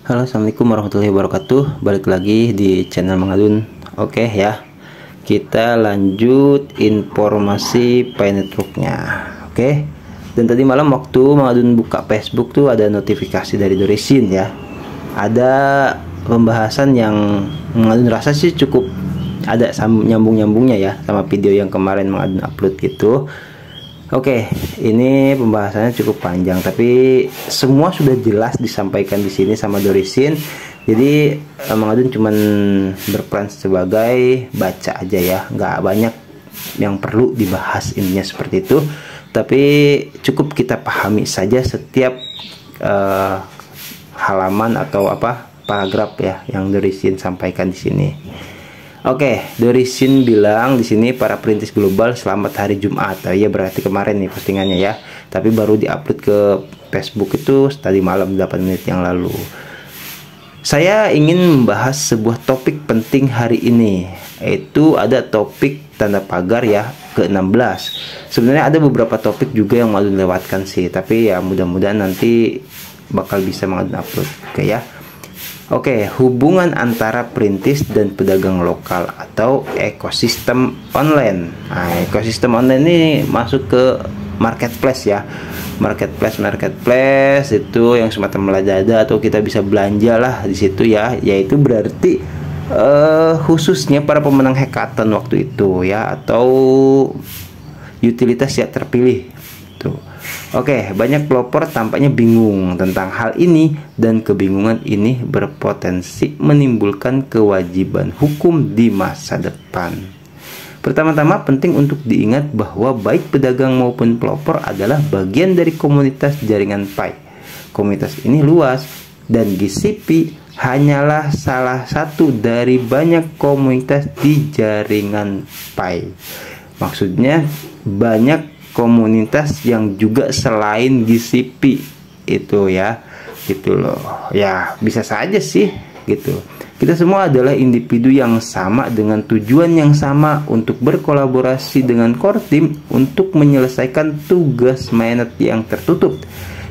Halo, assalamualaikum warahmatullahi wabarakatuh. Balik lagi di channel Mang Adun. Oke ya, kita lanjut informasi Pi Network-nya. Oke. Dan tadi malam waktu Mang Adun buka Facebook tuh ada notifikasi dari Dorisin ya. Ada pembahasan yang Mang Adun rasa sih cukup ada nyambung-nyambungnya ya sama video yang kemarin Mang Adun upload gitu. Oke, ini pembahasannya cukup panjang, tapi semua sudah jelas disampaikan di sini sama Dorisin. Jadi Mang Adun cuman berperan sebagai baca aja ya, nggak banyak yang perlu dibahas, intinya seperti itu. Tapi cukup kita pahami saja setiap halaman atau paragraf ya yang Dorisin sampaikan di sini. Oke, Dorisin bilang di sini para perintis global selamat hari Jumat. Ya berarti kemarin nih postingannya ya. Tapi baru diupload ke Facebook itu tadi malam 8 menit yang lalu. Saya ingin membahas sebuah topik penting hari ini. Itu ada topik tanda pagar ya ke-16. Sebenarnya ada beberapa topik juga yang mau dilewatkan sih, tapi ya mudah-mudahan nanti bakal bisa upload. Oke ya. Oke, hubungan antara perintis dan pedagang lokal atau ekosistem online. Nah, ekosistem online ini masuk ke marketplace ya. Marketplace itu yang semacam Lazada atau kita bisa belanja lah di situ ya. Yaitu berarti khususnya para pemenang hackathon waktu itu ya, atau utilitas yang terpilih tuh. Oke, banyak pelopor tampaknya bingung tentang hal ini, dan kebingungan ini berpotensi menimbulkan kewajiban hukum di masa depan. Pertama-tama penting untuk diingat bahwa baik pedagang maupun pelopor adalah bagian dari komunitas jaringan Pi. Komunitas ini luas, dan GCP hanyalah salah satu dari banyak komunitas di jaringan Pi. Maksudnya banyak komunitas yang juga selain GCP itu ya, gitu loh ya, bisa saja sih gitu. Kita semua adalah individu yang sama dengan tujuan yang sama untuk berkolaborasi dengan core team untuk menyelesaikan tugas mainnet yang tertutup,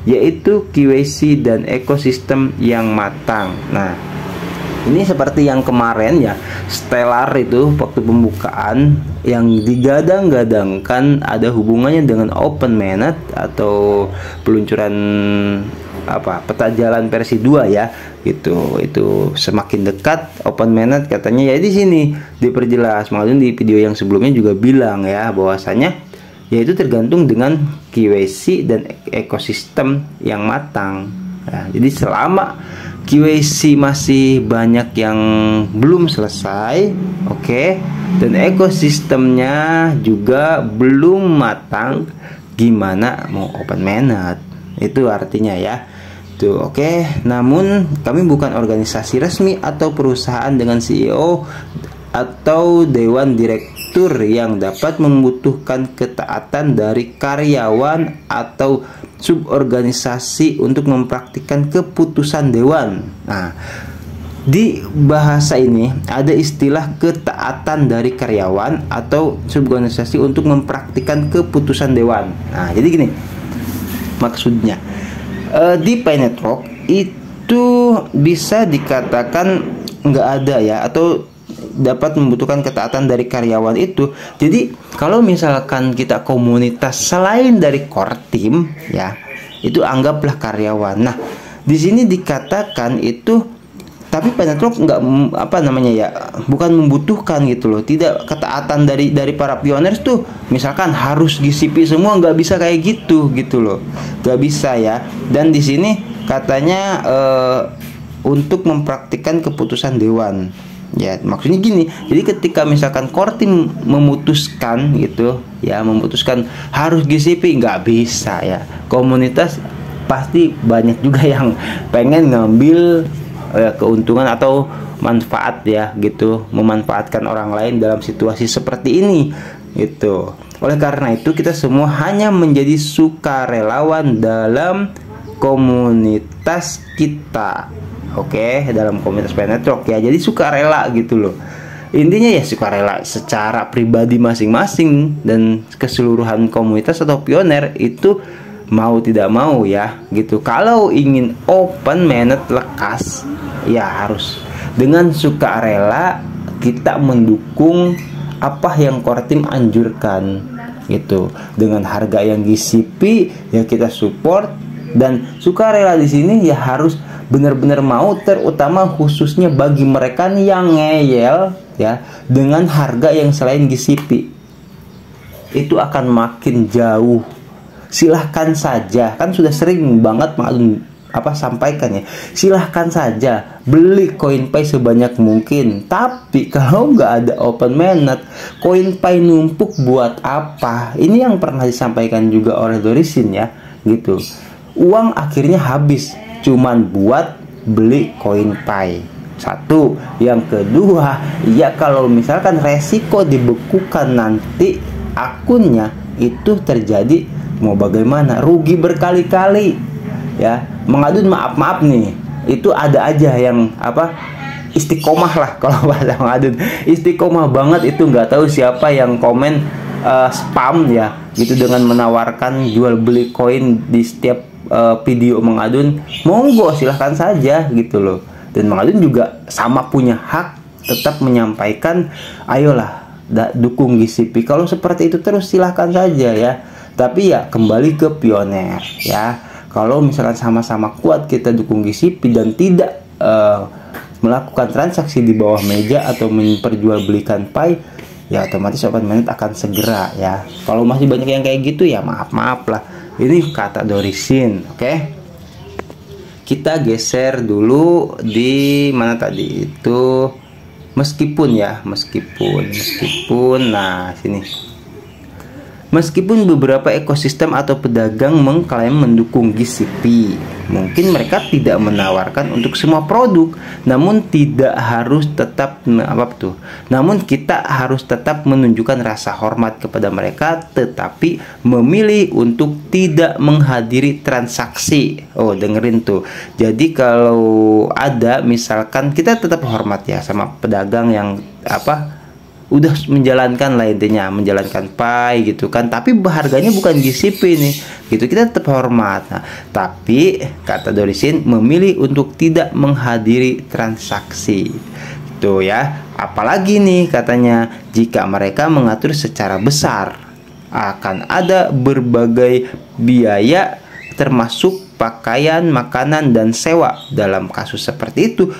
yaitu KYC dan ekosistem yang matang. Nah, ini seperti yang kemarin ya, Stellar itu waktu pembukaan yang digadang-gadangkan ada hubungannya dengan Open Mainnet atau peluncuran peta jalan versi 2 ya, gitu. Itu semakin dekat Open Mainnet katanya ya. Di sini diperjelas, maksudnya di video yang sebelumnya juga bilang ya bahwasanya yaitu tergantung dengan KYC dan ekosistem yang matang. Nah, jadi selama KYC masih banyak yang belum selesai, oke, dan ekosistemnya juga belum matang, gimana mau Open Mainnet? Itu artinya ya. Tuh, oke. Namun kami bukan organisasi resmi atau perusahaan dengan CEO atau dewan direktur yang dapat membutuhkan ketaatan dari karyawan atau suborganisasi untuk mempraktikkan keputusan dewan. Nah, di bahasa ini ada istilah ketaatan dari karyawan atau suborganisasi untuk mempraktikkan keputusan dewan. Nah, jadi gini maksudnya, di Pi Network itu bisa dikatakan nggak ada ya, atau dapat membutuhkan ketaatan dari karyawan itu. Jadi kalau misalkan kita komunitas selain dari core team ya, itu anggaplah karyawan. Nah, di sini dikatakan itu, tapi Pi Network nggak bukan membutuhkan gitu loh. Tidak ketaatan dari para pioners tuh misalkan harus GCP semua, nggak bisa kayak gitu loh, nggak bisa ya. Dan di sini katanya untuk mempraktikkan keputusan dewan. Ya, maksudnya gini. Jadi ketika misalkan core team memutuskan gitu ya, memutuskan harus GCP, nggak bisa ya. Komunitas pasti banyak juga yang pengen ngambil keuntungan atau manfaat ya gitu, memanfaatkan orang lain dalam situasi seperti ini gitu. Oleh karena itu kita semua hanya menjadi sukarelawan dalam komunitas kita. Oke, dalam komunitas Pi Network ya. Jadi sukarela gitu loh. Intinya ya sukarela secara pribadi masing-masing, dan keseluruhan komunitas atau pioner itu mau tidak mau ya gitu. Kalau ingin open minded lekas ya harus dengan sukarela kita mendukung apa yang core team anjurkan gitu. Dengan harga yang GCP ya kita support, dan sukarela di sini ya harus benar-benar mau, terutama khususnya bagi mereka yang ngeyel ya dengan harga yang selain GCP. Itu akan makin jauh. Silahkan saja, kan sudah sering banget sampaikan ya, silahkan saja beli CoinPay sebanyak mungkin, tapi kalau nggak ada open mainnet, CoinPay numpuk buat apa? Ini yang pernah disampaikan juga oleh Dorisin ya gitu. Uang akhirnya habis cuman buat beli CoinPay. Satu, yang kedua ya kalau misalkan resiko dibekukan nanti akunnya itu terjadi, mau bagaimana, rugi berkali-kali ya. Mengadun maaf nih, itu ada aja yang istiqomah lah kalau bahasa mengadun, istiqomah banget itu, nggak tahu siapa yang komen spam ya gitu dengan menawarkan jual beli koin di setiap video mengadun. Monggo silahkan saja gitu loh, dan mengadun juga sama punya hak tetap menyampaikan ayolah dukung GCP. Kalau seperti itu terus silahkan saja ya, tapi ya kembali ke pioner ya. Kalau misalkan sama-sama kuat kita dukung GCP dan tidak melakukan transaksi di bawah meja atau memperjualbelikan Pi, ya otomatis open mainnet akan segera ya. Kalau masih banyak yang kayak gitu ya maaf lah. Ini kata Dorisin, oke? Kita geser dulu di mana tadi itu, meskipun nah sini. Meskipun beberapa ekosistem atau pedagang mengklaim mendukung GCP, mungkin mereka tidak menawarkan untuk semua produk, namun kita harus tetap menunjukkan rasa hormat kepada mereka, tetapi memilih untuk tidak menghadiri transaksi. Oh, dengerin tuh. Jadi kalau ada misalkan kita tetap hormat ya sama pedagang yang udah menjalankan lah, intinya menjalankan Pi gitu kan, tapi harganya bukan GCP nih gitu, kita tetap hormat. Nah, tapi kata Dorisin memilih untuk tidak menghadiri transaksi gitu ya. Apalagi nih katanya, jika mereka mengatur secara besar akan ada berbagai biaya termasuk pakaian, makanan, dan sewa. Dalam kasus seperti itu,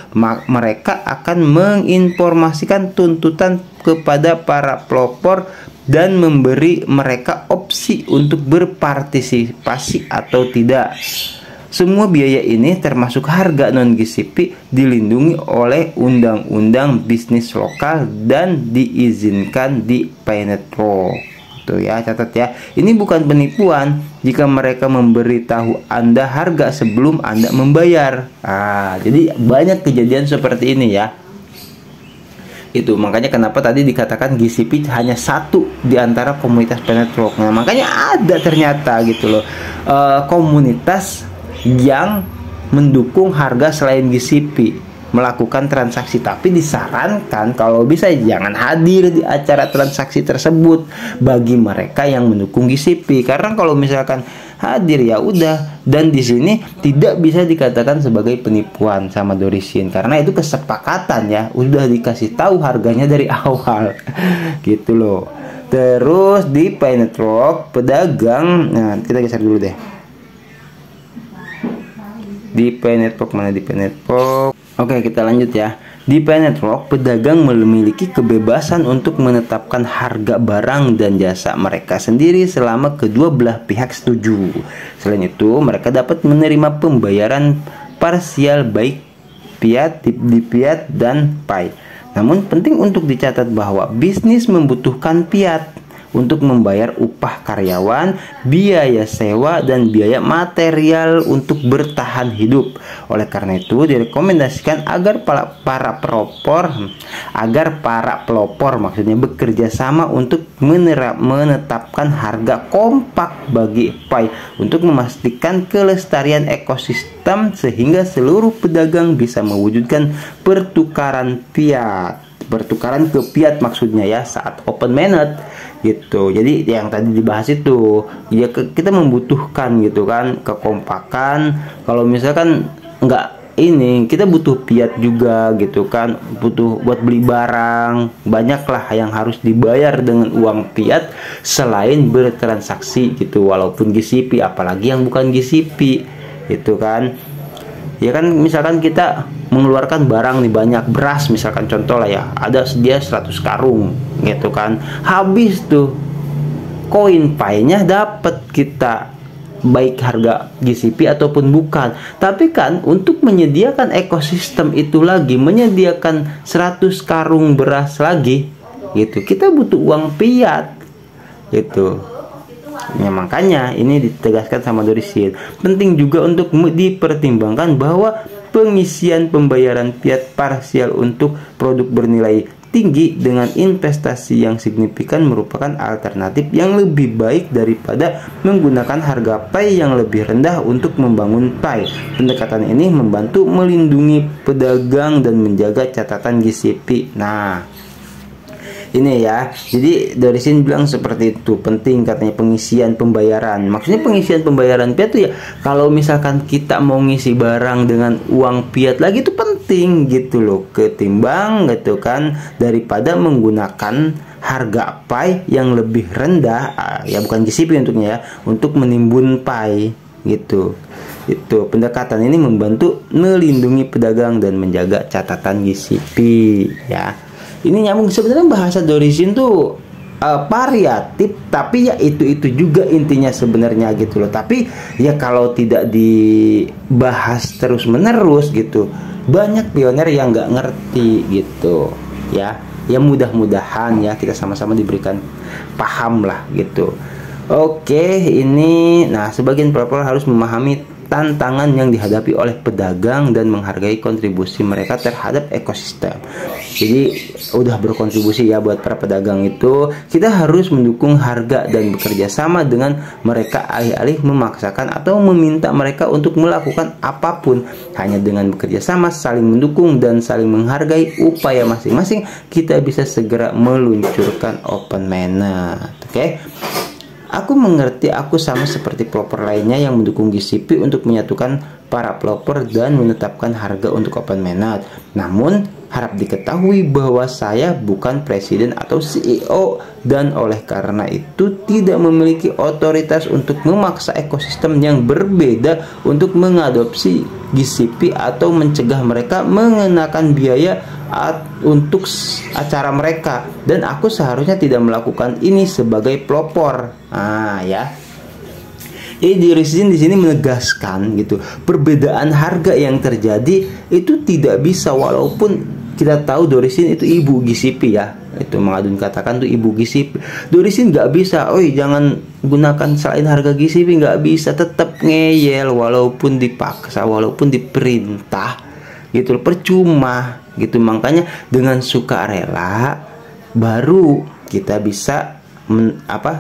mereka akan menginformasikan tuntutan kepada para pelopor dan memberi mereka opsi untuk berpartisipasi atau tidak. Semua biaya ini termasuk harga non-GCP dilindungi oleh Undang-Undang Bisnis Lokal dan diizinkan di Paynet-Pro. Tuh ya, catat ya. Ini bukan penipuan jika mereka memberitahu Anda harga sebelum Anda membayar. Jadi banyak kejadian seperti ini ya. Itu makanya kenapa tadi dikatakan GCP hanya satu di antara komunitas Paynet-Pro. Nah, makanya ada ternyata gitu loh komunitas yang mendukung harga selain GCP melakukan transaksi, tapi disarankan kalau bisa jangan hadir di acara transaksi tersebut bagi mereka yang mendukung GCP, karena kalau misalkan hadir ya udah, dan di sini tidak bisa dikatakan sebagai penipuan sama Dorisin karena itu kesepakatan ya, udah dikasih tahu harganya dari awal gitu loh. Terus di Paynet-Pro pedagang, nah kita geser dulu deh di Paynet-Pro, mana di Paynet-Pro. Oke, kita lanjut ya. Di Paynet-Pro, pedagang memiliki kebebasan untuk menetapkan harga barang dan jasa mereka sendiri selama kedua belah pihak setuju. Selain itu, mereka dapat menerima pembayaran parsial baik fiat, di fiat, dan Pi. Namun penting untuk dicatat bahwa bisnis membutuhkan fiat untuk membayar upah karyawan, biaya sewa, dan biaya material untuk bertahan hidup. Oleh karena itu, direkomendasikan agar para pelopor maksudnya bekerja sama untuk menetapkan harga kompak bagi Pi untuk memastikan kelestarian ekosistem sehingga seluruh pedagang bisa mewujudkan pertukaran fiat. pertukaran ke fiat maksudnya ya saat open mainnet gitu. Jadi yang tadi dibahas itu ya kita membutuhkan gitu kan kekompakan. Kalau misalkan nggak ini, kita butuh fiat juga gitu kan, butuh buat beli barang, banyaklah yang harus dibayar dengan uang fiat selain bertransaksi gitu, walaupun GCP, apalagi yang bukan GCP gitu kan. Ya kan misalkan kita mengeluarkan barang nih banyak, beras misalkan contoh lah ya, ada sedia 100 karung gitu kan, habis tuh koin pay-nya dapat kita, baik harga GCP ataupun bukan. Tapi kan untuk menyediakan ekosistem itu lagi, menyediakan 100 karung beras lagi gitu, kita butuh uang fiat gitu ya. Makanya ini ditegaskan sama Dorisin, penting juga untuk dipertimbangkan bahwa pengisian pembayaran fiat parsial untuk produk bernilai tinggi dengan investasi yang signifikan merupakan alternatif yang lebih baik daripada menggunakan harga pay yang lebih rendah untuk membangun pay. Pendekatan ini membantu melindungi pedagang dan menjaga catatan GCP. Nah, ini ya, jadi Dorisin bilang seperti itu, penting katanya pengisian pembayaran. Maksudnya pengisian pembayaran fiat tuh ya, kalau misalkan kita mau ngisi barang dengan uang fiat lagi itu penting gitu loh, ketimbang gitu kan daripada menggunakan harga pay yang lebih rendah, ya bukan GCP untuknya ya, untuk menimbun pay gitu. Itu pendekatan ini membantu melindungi pedagang dan menjaga catatan GCP ya. Ini nyambung, sebenarnya bahasa Dorisin tuh variatif, tapi ya itu juga intinya sebenarnya gitu loh. Tapi ya kalau tidak dibahas terus menerus gitu, banyak pioner yang nggak ngerti gitu ya. Ya mudah-mudahan ya kita sama-sama diberikan paham lah gitu. Oke, ini nah sebagian pelapor harus memahami tantangan yang dihadapi oleh pedagang dan menghargai kontribusi mereka terhadap ekosistem. Jadi udah berkontribusi ya buat para pedagang itu, kita harus mendukung harga dan bekerja sama dengan mereka, alih-alih memaksakan atau meminta mereka untuk melakukan apapun. Hanya dengan bekerja sama, saling mendukung dan saling menghargai upaya masing-masing, kita bisa segera meluncurkan open mainnet. Oke. Aku mengerti, aku sama seperti pelopor lainnya yang mendukung GCP untuk menyatukan para pelopor dan menetapkan harga untuk open mainnet. Namun, harap diketahui bahwa saya bukan presiden atau CEO dan oleh karena itu tidak memiliki otoritas untuk memaksa ekosistem yang berbeda untuk mengadopsi GCP atau mencegah mereka mengenakan biaya untuk acara mereka, dan aku seharusnya tidak melakukan ini sebagai pelopor. Ya. Jadi Dorisin di sini menegaskan gitu, perbedaan harga yang terjadi itu tidak bisa, walaupun kita tahu Dorisin itu ibu GCP ya, itu Mengadun katakan tuh ibu GCP. Dorisin nggak bisa, jangan gunakan selain harga GCP, nggak bisa, tetap ngeyel walaupun dipaksa, walaupun diperintah gitu, percuma gitu. Makanya dengan sukarela baru kita bisa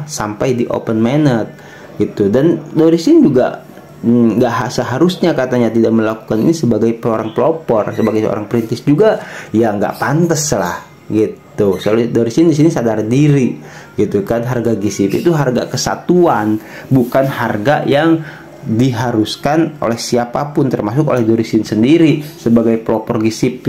sampai di open mainnet gitu. Dan Dorisin juga nggak seharusnya katanya tidak melakukan ini sebagai seorang pelopor, sebagai seorang perintis juga ya nggak pantas lah gitu. Soalnya Dorisin di sini sadar diri gitu kan, harga GCP itu harga kesatuan, bukan harga yang diharuskan oleh siapapun, termasuk oleh Dorisin sendiri sebagai pelopor GCP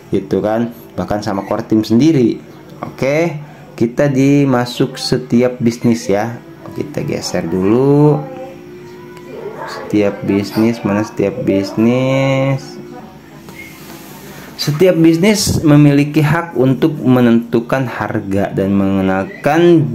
gitu kan, bahkan sama core team sendiri. Oke, kita dimasuk setiap bisnis ya, kita geser dulu setiap bisnis. Mana setiap bisnis? Setiap bisnis memiliki hak untuk menentukan harga dan mengenakan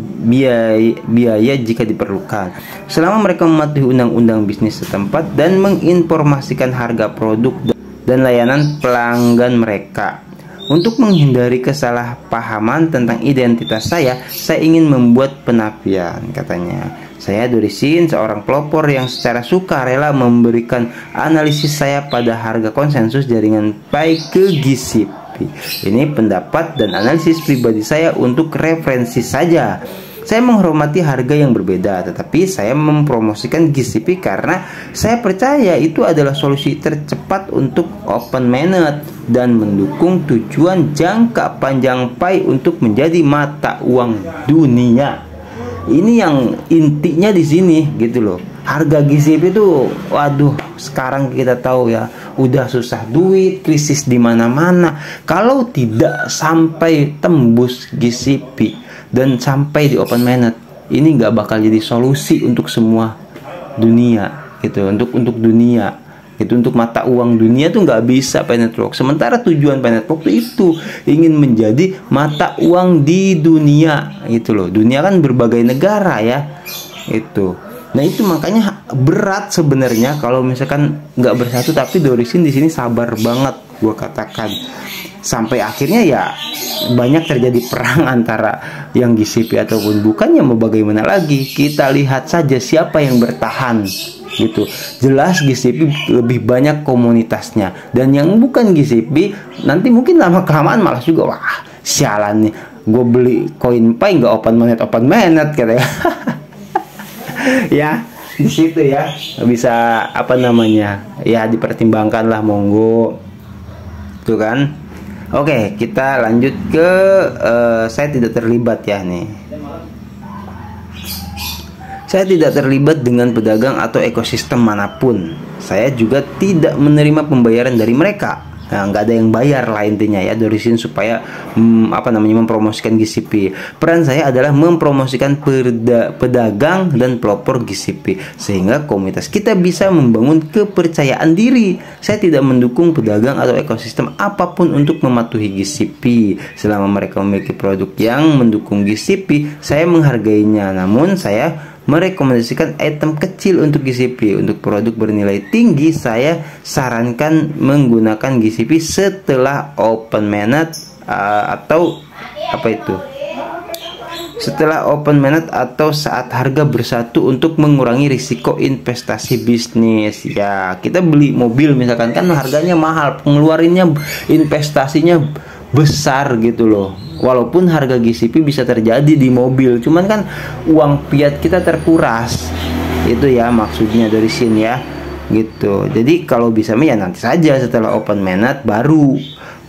biaya jika diperlukan, selama mereka mematuhi undang-undang bisnis setempat dan menginformasikan harga produk dan layanan pelanggan mereka. Untuk menghindari kesalahpahaman tentang identitas saya ingin membuat penafian, katanya. Saya Dorisin, seorang pelopor yang secara sukarela memberikan analisis saya pada harga konsensus jaringan Pay ke GCP. Ini pendapat dan analisis pribadi saya untuk referensi saja. Saya menghormati harga yang berbeda, tetapi saya mempromosikan GCP karena saya percaya itu adalah solusi tercepat untuk open mainnet. dan mendukung tujuan jangka panjang Pi untuk menjadi mata uang dunia. Ini yang intinya di sini gitu loh. Harga GCP itu, waduh, sekarang kita tahu ya, udah susah duit, krisis di mana-mana. Kalau tidak sampai tembus GCP dan sampai di open mainnet, ini nggak bakal jadi solusi untuk semua dunia gitu, untuk dunia itu, untuk mata uang dunia tuh nggak bisa Pi Network. Sementara tujuan Pi Network itu ingin menjadi mata uang di dunia gitu loh. Dunia kan berbagai negara ya itu. Nah itu makanya berat sebenarnya kalau misalkan nggak bersatu. Tapi Dorisin di sini sabar banget, gue katakan, sampai akhirnya ya banyak terjadi perang antara yang GCP ataupun bukan. Ya mau bagaimana lagi, kita lihat saja siapa yang bertahan gitu. Jelas GCP lebih banyak komunitasnya, dan yang bukan GCP nanti mungkin lama kelamaan malas juga, wah sialan nih, gue beli koin Pi nggak open mainnet katanya. Ya di situ ya bisa apa namanya ya, dipertimbangkan lah, monggo tuh kan. Oke, kita lanjut ke saya tidak terlibat ya nih. Saya tidak terlibat dengan pedagang atau ekosistem manapun. Saya juga tidak menerima pembayaran dari mereka. Nah, nggak ada yang bayar lah intinya ya Dorisin supaya mempromosikan GCP. Peran saya adalah mempromosikan pedagang dan pelopor GCP sehingga komunitas kita bisa membangun kepercayaan diri. Saya tidak mendukung pedagang atau ekosistem apapun untuk mematuhi GCP. Selama mereka memiliki produk yang mendukung GCP, saya menghargainya. Namun saya merekomendasikan item kecil untuk GCP. Untuk produk bernilai tinggi, saya sarankan menggunakan GCP setelah open mainnet atau apa itu? Setelah open mainnet atau saat harga bersatu untuk mengurangi risiko investasi bisnis. Ya, kita beli mobil misalkan kan harganya mahal, pengeluarannya investasinya besar gitu loh. Walaupun harga GCP bisa terjadi di mobil, cuman kan uang fiat kita terkuras. Itu ya maksudnya dari sini ya gitu. Jadi kalau bisa ya nanti saja setelah open mainnet, baru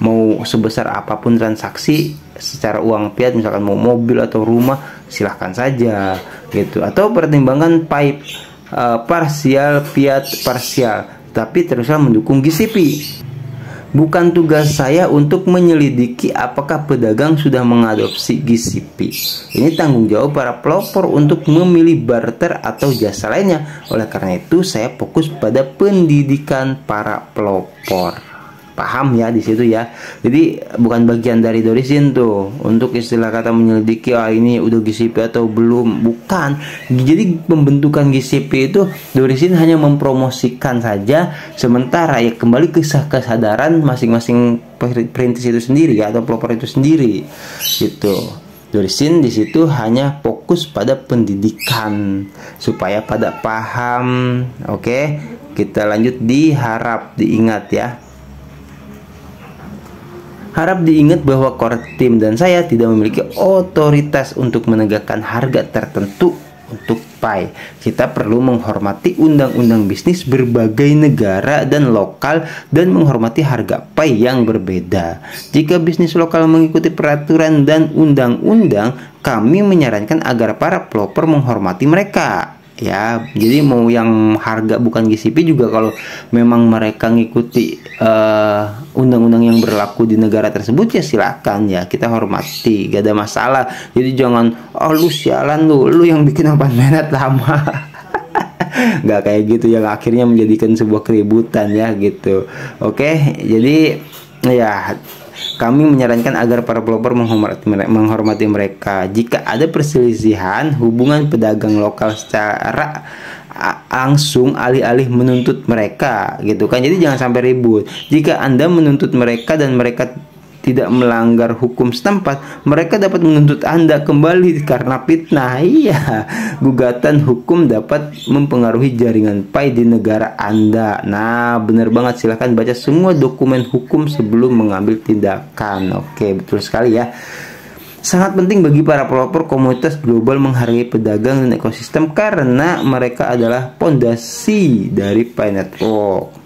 mau sebesar apapun transaksi secara uang fiat, misalkan mau mobil atau rumah, silahkan saja gitu. Atau pertimbangkan Pi parsial, fiat parsial, tapi teruslah mendukung GCP. Bukan tugas saya untuk menyelidiki apakah pedagang sudah mengadopsi GCP. Ini tanggung jawab para pelopor untuk memilih barter atau jasa lainnya. Oleh karena itu, saya fokus pada pendidikan para pelopor. Paham ya di situ ya. Jadi bukan bagian dari Dorisin tuh untuk istilah kata menyelidiki ini udah GCP atau belum, bukan. Jadi pembentukan GCP itu Dorisin hanya mempromosikan saja, sementara ya kembali ke kesadaran masing-masing perintis itu sendiri ya, atau pelopor itu sendiri gitu. Dorisin di situ hanya fokus pada pendidikan supaya pada paham. Oke, kita lanjut. Diingat ya. Harap diingat bahwa core team dan saya tidak memiliki otoritas untuk menegakkan harga tertentu untuk Pi. Kita perlu menghormati undang-undang bisnis berbagai negara dan lokal dan menghormati harga Pi yang berbeda. Jika bisnis lokal mengikuti peraturan dan undang-undang, kami menyarankan agar para pelopor menghormati mereka. Ya, jadi mau yang harga bukan GCP juga kalau memang mereka ngikuti undang-undang yang berlaku di negara tersebut, ya silakan ya, kita hormati, gak ada masalah. Jadi jangan lu sialan lu yang bikin open mainnet lama. Gak kayak gitu yang akhirnya menjadikan sebuah keributan ya gitu. Oke, jadi ya kami menyarankan agar para pelopor menghormati mereka. Jika ada perselisihan hubungan pedagang lokal secara langsung, alih-alih menuntut mereka gitu kan. Jadi jangan sampai ribut. Jika Anda menuntut mereka dan mereka tidak melanggar hukum setempat, mereka dapat menuntut Anda kembali karena fitnah. Iya, gugatan hukum dapat mempengaruhi jaringan Pi di negara Anda. Nah, benar banget, silahkan baca semua dokumen hukum sebelum mengambil tindakan. Oke, betul sekali ya. Sangat penting bagi para pelopor komunitas global menghargai pedagang dan ekosistem karena mereka adalah pondasi dari Pi Network.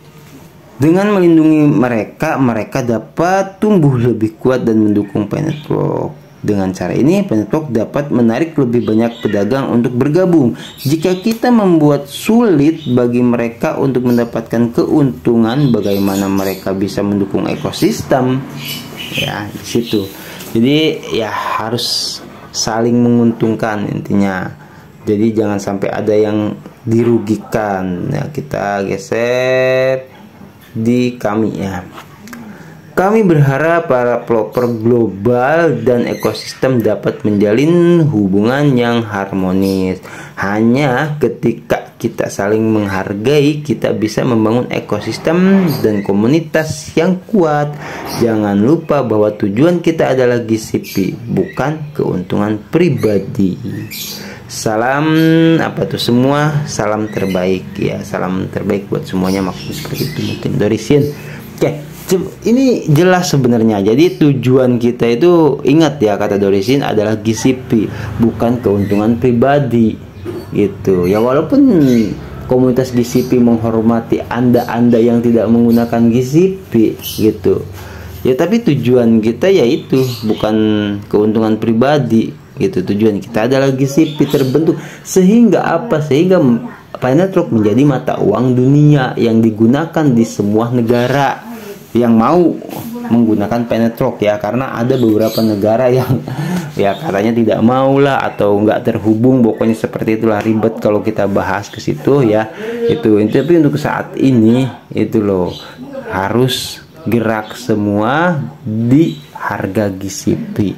Dengan melindungi mereka, mereka dapat tumbuh lebih kuat dan mendukung Penetwork. Dengan cara ini, Penetwork dapat menarik lebih banyak pedagang untuk bergabung. Jika kita membuat sulit bagi mereka untuk mendapatkan keuntungan, bagaimana mereka bisa mendukung ekosistem? Ya, di situ. Jadi ya harus saling menguntungkan intinya. Jadi jangan sampai ada yang dirugikan. Nah, kita geser di kami ya. Kami berharap para pelopor global dan ekosistem dapat menjalin hubungan yang harmonis. Hanya ketika kita saling menghargai, kita bisa membangun ekosistem dan komunitas yang kuat. Jangan lupa bahwa tujuan kita adalah GCP, bukan keuntungan pribadi. Salam apa tuh semua, salam terbaik ya, salam terbaik buat semuanya, maksudnya seperti itu mungkin dari Sin. Oke, ini jelas sebenarnya. Jadi tujuan kita itu, ingat ya, kata Dorisin adalah GCP, bukan keuntungan pribadi gitu ya. Walaupun komunitas GCP menghormati anda yang tidak menggunakan GCP gitu ya, tapi tujuan kita yaitu bukan keuntungan pribadi gitu. Tujuan kita adalah GCP terbentuk sehingga apa? Sehingga Penetwork menjadi mata uang dunia yang digunakan di semua negara yang mau menggunakan Penetwork ya. Karena ada beberapa negara yang ya katanya tidak mau lah atau nggak terhubung, pokoknya seperti itulah, ribet kalau kita bahas ke situ ya. Itu tapi untuk saat ini itu loh, harus gerak semua di harga GCP,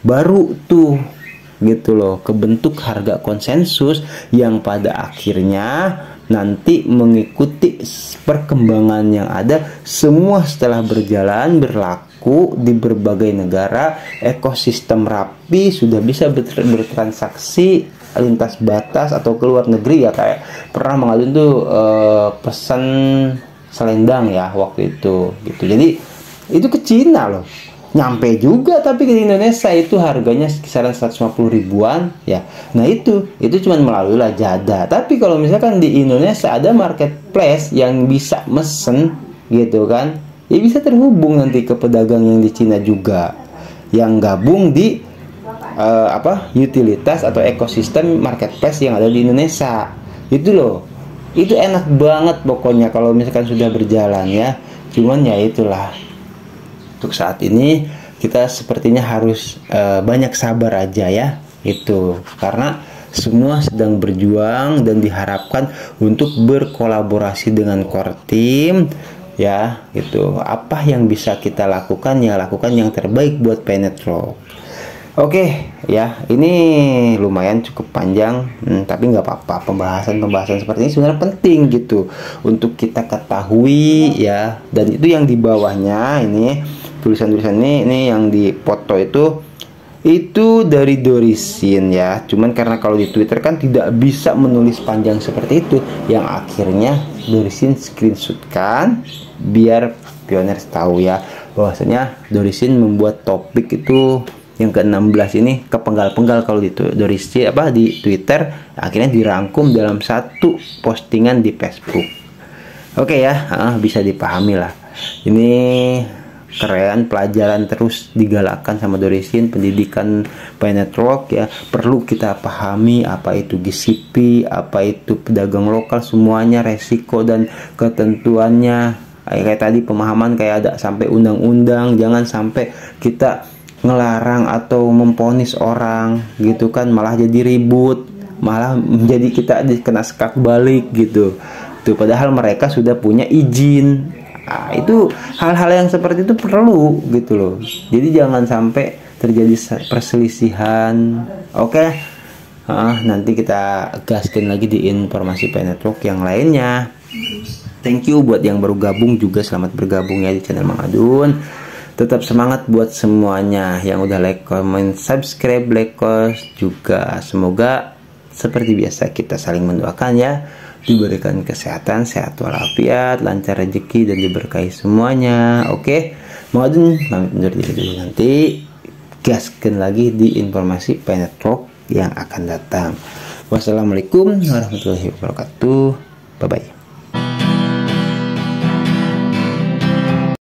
baru tuh gitu loh kebentuk harga konsensus yang pada akhirnya nanti mengikuti perkembangan yang ada semua setelah berjalan berlaku di berbagai negara. Ekosistem rapi, sudah bisa bertransaksi lintas batas atau ke luar negeri ya. Kayak pernah mengaduin tuh pesan selendang ya waktu itu gitu. Jadi itu ke Cina loh, nyampe juga, tapi di Indonesia itu harganya kisaran 150 ribuan ya. Nah itu cuman melalui Lazada. Tapi kalau misalkan di Indonesia ada marketplace yang bisa mesen gitu kan, ya bisa terhubung nanti ke pedagang yang di Cina juga, yang gabung di utilitas atau ekosistem marketplace yang ada di Indonesia. Itu loh, itu enak banget pokoknya kalau misalkan sudah berjalan ya. Cuman ya itulah, untuk saat ini kita sepertinya harus banyak sabar aja ya, itu karena semua sedang berjuang dan diharapkan untuk berkolaborasi dengan core team ya. Itu apa yang bisa kita lakukan, ya lakukan yang terbaik buat Penetwork. Oke ya, ini lumayan cukup panjang, tapi nggak apa-apa. Pembahasan seperti ini sebenarnya penting gitu untuk kita ketahui ya. Dan itu yang di bawahnya ini, tulisan-tulisan ini yang di foto itu dari Dorisin ya. Cuman karena kalau di Twitter kan tidak bisa menulis panjang seperti itu, yang akhirnya Dorisin screenshotkan biar pioners tahu ya bahwasanya Dorisin membuat topik itu yang ke-16 ini kepenggal-penggal kalau di Dorisin di Twitter, akhirnya dirangkum dalam satu postingan di Facebook. Oke ya, bisa dipahami lah. Ini keren, pelajaran terus digalakkan sama Dorisin, pendidikan Penetwork ya. Perlu kita pahami apa itu GCP, apa itu pedagang lokal, semuanya resiko dan ketentuannya. Kayak tadi pemahaman kayak ada sampai undang-undang, jangan sampai kita ngelarang atau memponis orang gitu kan, malah jadi ribut, malah menjadi kita kena sekak balik gitu. Tuh padahal mereka sudah punya izin. Nah, itu hal-hal yang seperti itu perlu gitu loh. Jadi jangan sampai terjadi perselisihan. Oke. Nanti kita gaskan lagi di informasi Penetwork yang lainnya. Thank you buat yang baru gabung juga, selamat bergabung ya di channel Mang Adun. Tetap semangat buat semuanya yang udah like, comment, subscribe, juga. Semoga seperti biasa kita saling mendoakan ya, diberikan kesehatan, sehat walafiat, lancar rezeki dan diberkahi semuanya. Oke, Mang Adun pamit undur diri dulu, nanti gaskan lagi di informasi Penetwork yang akan datang. Wassalamualaikum warahmatullahi wabarakatuh. Bye bye.